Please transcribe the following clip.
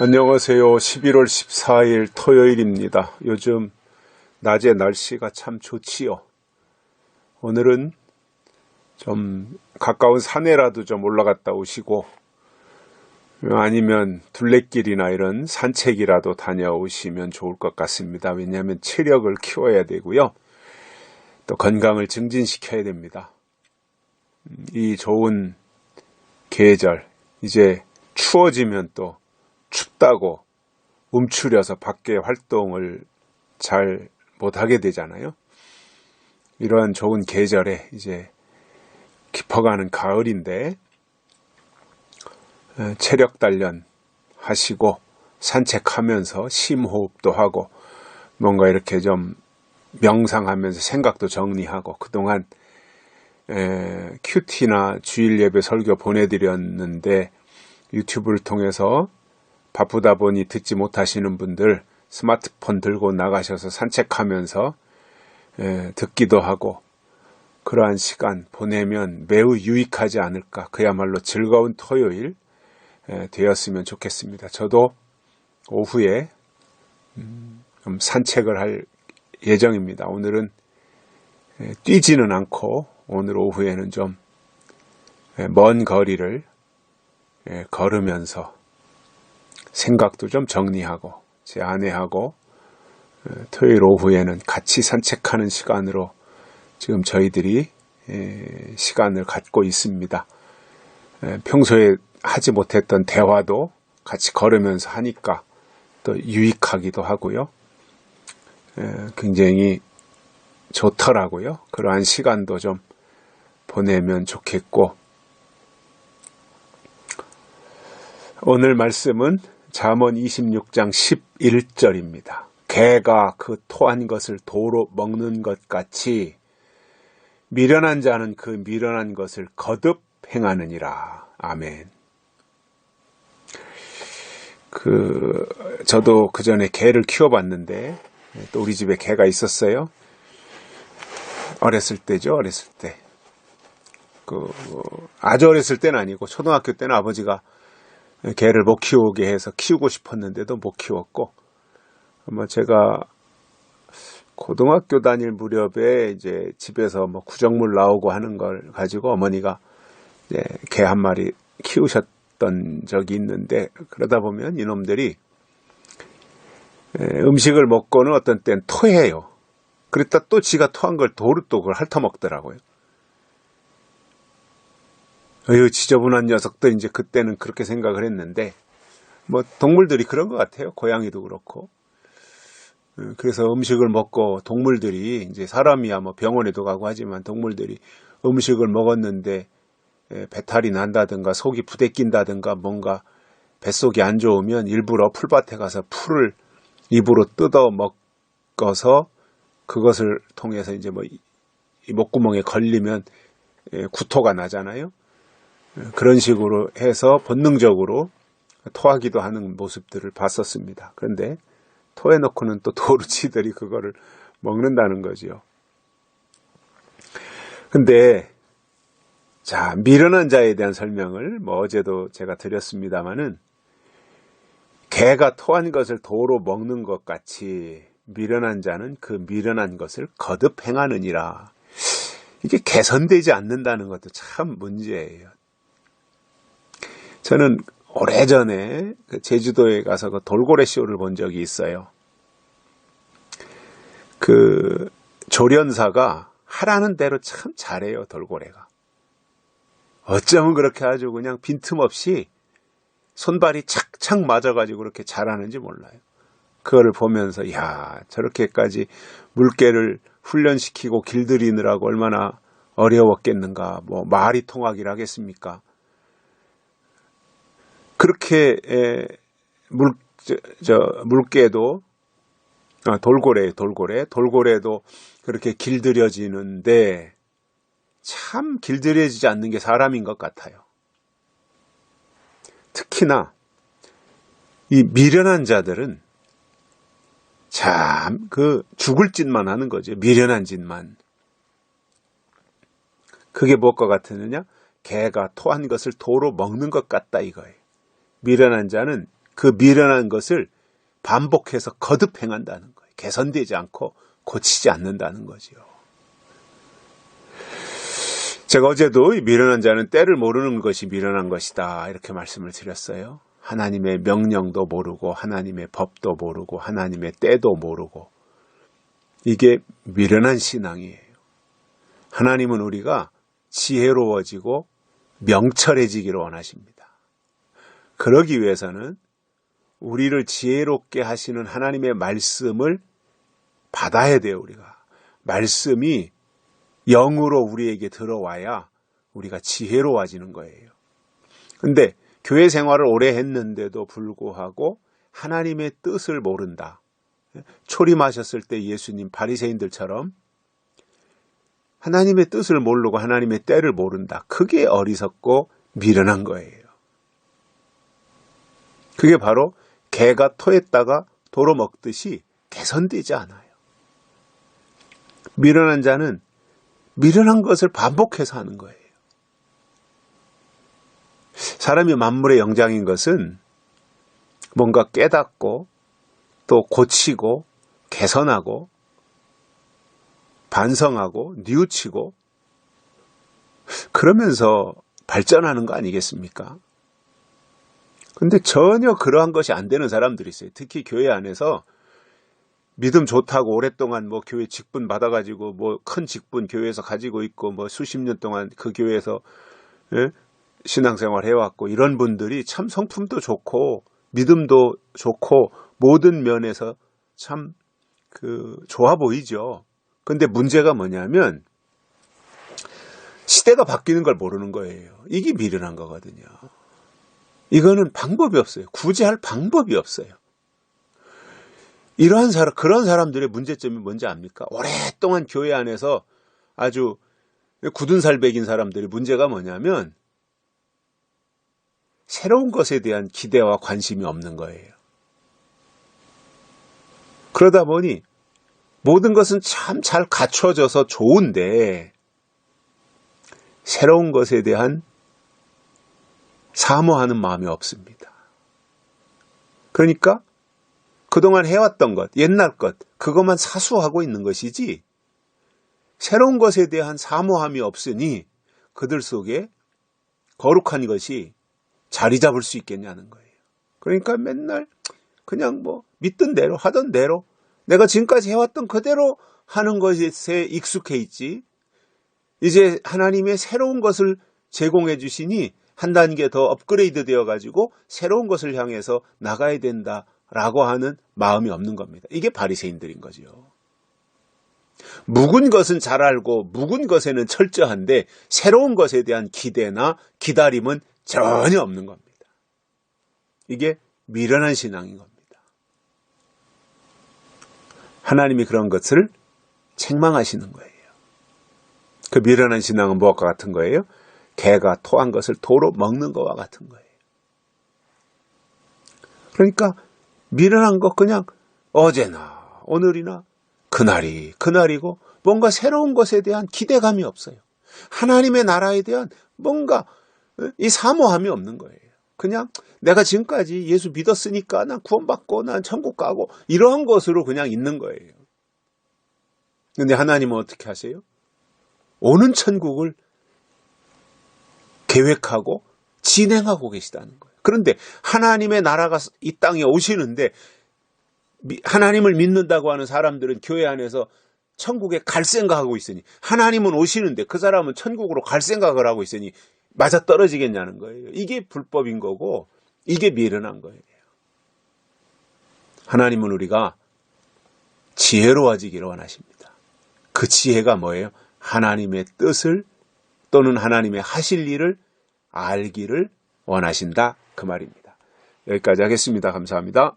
안녕하세요. 11월 14일 토요일입니다. 요즘 낮에 날씨가 참 좋지요. 오늘은 좀 가까운 산에라도 좀 올라갔다 오시고 아니면 둘레길이나 이런 산책이라도 다녀오시면 좋을 것 같습니다. 왜냐하면 체력을 키워야 되고요. 또 건강을 증진시켜야 됩니다. 이 좋은 계절, 이제 추워지면 또 춥다고 움츠려서 밖에 활동을 잘 못하게 되잖아요. 이러한 좋은 계절에 이제 깊어가는 가을인데 체력 단련 하시고 산책하면서 심호흡도 하고 뭔가 이렇게 좀 명상하면서 생각도 정리하고 그동안 큐티나 주일 예배 설교 보내드렸는데 유튜브를 통해서 바쁘다 보니 듣지 못하시는 분들 스마트폰 들고 나가셔서 산책하면서 듣기도 하고 그러한 시간 보내면 매우 유익하지 않을까. 그야말로 즐거운 토요일 되었으면 좋겠습니다. 저도 오후에 좀 산책을 할 예정입니다. 오늘은 뛰지는 않고 오늘 오후에는 좀 먼 거리를 걸으면서 생각도 좀 정리하고 제 아내하고 토요일 오후에는 같이 산책하는 시간으로 지금 저희들이 시간을 갖고 있습니다. 평소에 하지 못했던 대화도 같이 걸으면서 하니까 또 유익하기도 하고요. 굉장히 좋더라고요. 그러한 시간도 좀 보내면 좋겠고 오늘 말씀은 잠언 26장 11절입니다. 개가 그 토한 것을 도로 먹는 것 같이 미련한 자는 그 미련한 것을 거듭 행하느니라. 아멘. 저도 그 전에 개를 키워봤는데 또 우리 집에 개가 있었어요. 어렸을 때죠. 어렸을 때. 아주 어렸을 때는 아니고 초등학교 때는 아버지가 개를 못 키우게 해서 키우고 싶었는데도 못 키웠고, 제가 고등학교 다닐 무렵에 이제 집에서 구정물 나오고 하는 걸 가지고 어머니가 개 한 마리 키우셨던 적이 있는데, 그러다 보면 이놈들이 음식을 먹고는 어떤 땐 토해요. 그랬다 또 지가 토한 걸 도로 또 그걸 핥아먹더라고요. 지저분한 녀석들, 이제 그때는 그렇게 생각을 했는데, 동물들이 그런 것 같아요. 고양이도 그렇고. 그래서 음식을 먹고 동물들이, 이제 사람이야 병원에도 가고 하지만 동물들이 음식을 먹었는데, 배탈이 난다든가 속이 부대낀다든가 뭔가 뱃속이 안 좋으면 일부러 풀밭에 가서 풀을 입으로 뜯어 먹어서 그것을 통해서 이제 이 목구멍에 걸리면 구토가 나잖아요. 그런 식으로 해서 본능적으로 토하기도 하는 모습들을 봤었습니다. 그런데 토해놓고는 또 도루치들이 그거를 먹는다는 거지요. 근데 자, 미련한 자에 대한 설명을 어제도 제가 드렸습니다마는 개가 토한 것을 도로 먹는 것 같이 미련한 자는 그 미련한 것을 거듭 행하느니라. 이게 개선되지 않는다는 것도 참 문제예요. 저는 오래전에 제주도에 가서 돌고래 쇼를 본 적이 있어요. 조련사가 하라는 대로 참 잘해요, 돌고래가. 어쩌면 그렇게 아주 그냥 빈틈없이 손발이 착착 맞아가지고 그렇게 잘하는지 몰라요. 그거를 보면서, 저렇게까지 물개를 훈련시키고 길들이느라고 얼마나 어려웠겠는가, 말이 통하기를 하겠습니까? 그렇게 물개도 돌고래도 그렇게 길들여지는데 참 길들여지지 않는 게 사람인 것 같아요. 특히나 이 미련한 자들은 참 죽을 짓만 하는 거죠. 미련한 짓만. 그게 무엇과 같으느냐? 개가 토한 것을 도로 먹는 것 같다 이거예요. 미련한 자는 그 미련한 것을 반복해서 거듭 행한다는 거예요. 개선되지 않고 고치지 않는다는 거죠. 제가 어제도 이 미련한 자는 때를 모르는 것이 미련한 것이다 이렇게 말씀을 드렸어요. 하나님의 명령도 모르고 하나님의 법도 모르고 하나님의 때도 모르고 이게 미련한 신앙이에요. 하나님은 우리가 지혜로워지고 명철해지기를 원하십니다. 그러기 위해서는 우리를 지혜롭게 하시는 하나님의 말씀을 받아야 돼요. 우리가 말씀이 영으로 우리에게 들어와야 우리가 지혜로워지는 거예요. 근데 교회 생활을 오래 했는데도 불구하고 하나님의 뜻을 모른다. 초림하셨을 때 예수님 바리새인들처럼 하나님의 뜻을 모르고 하나님의 때를 모른다. 그게 어리석고 미련한 거예요. 그게 바로 개가 토했다가 도로 먹듯이 개선되지 않아요. 미련한 자는 미련한 것을 반복해서 하는 거예요. 사람이 만물의 영장인 것은 뭔가 깨닫고 또 고치고 개선하고 반성하고 뉘우치고 그러면서 발전하는 거 아니겠습니까? 근데 전혀 그러한 것이 안 되는 사람들이 있어요. 특히 교회 안에서 믿음 좋다고 오랫동안 뭐 교회 직분 받아가지고 뭐 큰 직분 교회에서 가지고 있고 뭐 수십 년 동안 그 교회에서 신앙생활 해왔고 이런 분들이 참 성품도 좋고 믿음도 좋고 모든 면에서 참 좋아 보이죠. 근데 문제가 뭐냐면 시대가 바뀌는 걸 모르는 거예요. 이게 미련한 거거든요. 이거는 방법이 없어요. 구제할 방법이 없어요. 이러한 사람, 그런 사람들의 문제점이 뭔지 압니까? 오랫동안 교회 안에서 아주 굳은 살 bek인 사람들의 문제가 뭐냐면 새로운 것에 대한 기대와 관심이 없는 거예요. 그러다 보니 모든 것은 참 잘 갖춰져서 좋은데 새로운 것에 대한 사모하는 마음이 없습니다. 그러니까 그동안 해왔던 것, 옛날 것, 그것만 사수하고 있는 것이지 새로운 것에 대한 사모함이 없으니 그들 속에 거룩한 것이 자리 잡을 수 있겠냐는 거예요. 그러니까 맨날 그냥 뭐 믿던 대로 하던 대로 내가 지금까지 해왔던 그대로 하는 것에 익숙해 있지 이제 하나님의 새로운 것을 제공해 주시니 한 단계 더 업그레이드 되어가지고 새로운 것을 향해서 나가야 된다라고 하는 마음이 없는 겁니다. 이게 바리새인들인 거죠. 묵은 것은 잘 알고 묵은 것에는 철저한데 새로운 것에 대한 기대나 기다림은 전혀 없는 겁니다. 이게 미련한 신앙인 겁니다. 하나님이 그런 것을 책망하시는 거예요. 그 미련한 신앙은 무엇과 같은 거예요? 개가 토한 것을 도로 먹는 것과 같은 거예요. 그러니까 미련한 것 그냥 어제나 오늘이나 그날이 그날이고 뭔가 새로운 것에 대한 기대감이 없어요. 하나님의 나라에 대한 뭔가 이 사모함이 없는 거예요. 그냥 내가 지금까지 예수 믿었으니까 난 구원받고 난 천국 가고 이러한 것으로 그냥 있는 거예요. 그런데 하나님은 어떻게 하세요? 오는 천국을 계획하고 진행하고 계시다는 거예요. 그런데 하나님의 나라가 이 땅에 오시는데 하나님을 믿는다고 하는 사람들은 교회 안에서 천국에 갈 생각하고 있으니 하나님은 오시는데 그 사람은 천국으로 갈 생각을 하고 있으니 맞아떨어지겠냐는 거예요. 이게 불법인 거고 이게 미련한 거예요. 하나님은 우리가 지혜로워지기를 원하십니다. 그 지혜가 뭐예요? 하나님의 뜻을 또는 하나님의 하실 일을 알기를 원하신다 그 말입니다. 여기까지 하겠습니다. 감사합니다.